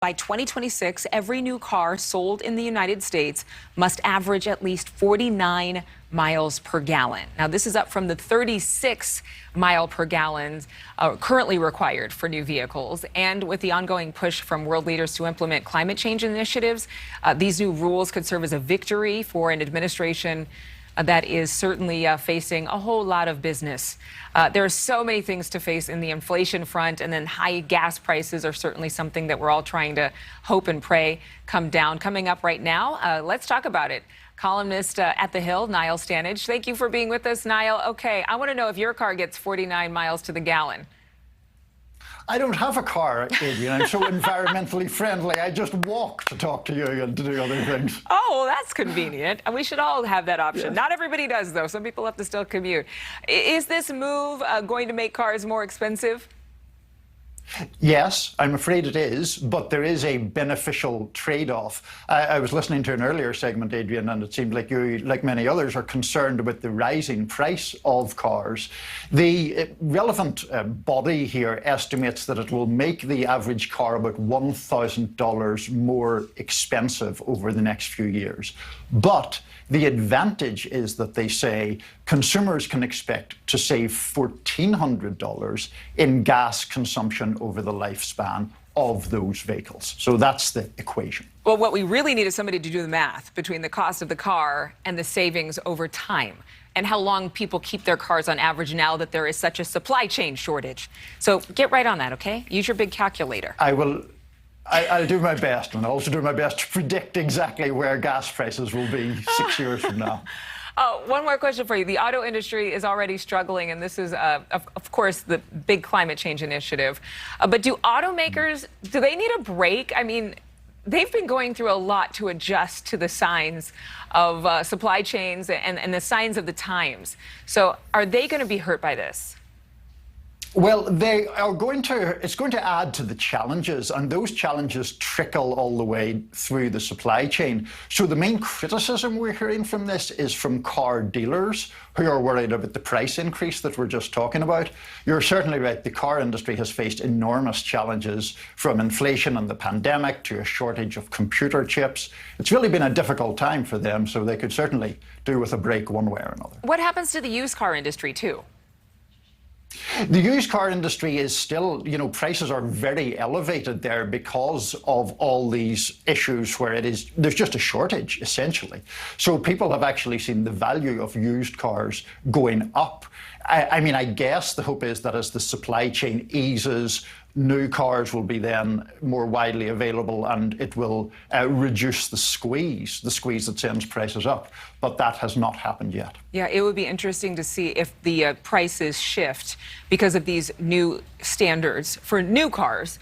By 2026, every new car sold in the United States must average at least 49 miles per gallon. Now, this is up from the 36 mile per gallon currently required for new vehicles. And with the ongoing push from world leaders to implement climate change initiatives, these new rules could serve as a victory for an administration that is certainly facing a whole lot of business. There are so many things to face in the inflation front, and then high gas prices are certainly something that we're all trying to hope and pray come down. Coming up right now, let's talk about it. Columnist at The Hill, Niall Stanage. Thank you for being with us, Niall. Okay, I want to know if your car gets 49 miles to the gallon. I don't have a car, Adrienne. I'm so environmentally friendly. I just walk to talk to you and to do other things. Oh, well, that's convenient. We should all have that option. Yes. Not everybody does, though. Some people have to still commute. Is this move going to make cars more expensive? Yes, I'm afraid it is, but there is a beneficial trade-off. I was listening to an earlier segment, Adrienne, and it seemed like you, like many others, are concerned about the rising price of cars. The relevant body here estimates that it will make the average car about $1,000 more expensive over the next few years. But the advantage is that they say consumers can expect to save $1,400 in gas consumption over the lifespan of those vehicles. So that's the equation. Well, what we really need is somebody to do the math between the cost of the car and the savings over time, and how long people keep their cars on average now that there is such a supply chain shortage. So get right on that, okay? Use your big calculator. I will. I'll do my best, and I'll also do my best to predict exactly where gas prices will be 6 years from now. Oh, one more question for you. The auto industry is already struggling, and this is, of course, the big climate change initiative. But do automakers, do they need a break? I mean, they've been going through a lot to adjust to the signs of supply chains and the signs of the times. So are they going to be hurt by this? Well, they are going to, it's going to add to the challenges, and those challenges trickle all the way through the supply chain. So the main criticism we're hearing from this is from car dealers who are worried about the price increase that we're just talking about. You're certainly right, the car industry has faced enormous challenges, from inflation and the pandemic to a shortage of computer chips. It's really been a difficult time for them, so they could certainly do with a break one way or another. What happens to the used car industry, too? The used car industry is still, prices are very elevated there because of all these issues where there's just a shortage, essentially. So people have actually seen the value of used cars going up. I guess the hope is that as the supply chain eases, new cars will be then more widely available, and it will reduce the squeeze that sends prices up. But that has not happened yet. Yeah, it would be interesting to see if the prices shift because of these new standards for new cars.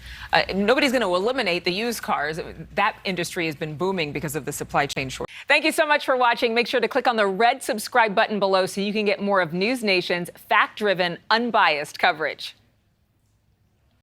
Nobody's going to eliminate the used cars. That industry has been booming because of the supply chain shortage. Thank you so much for watching. Make sure to click on the red subscribe button below so you can get more of NewsNation's fact-driven, unbiased coverage.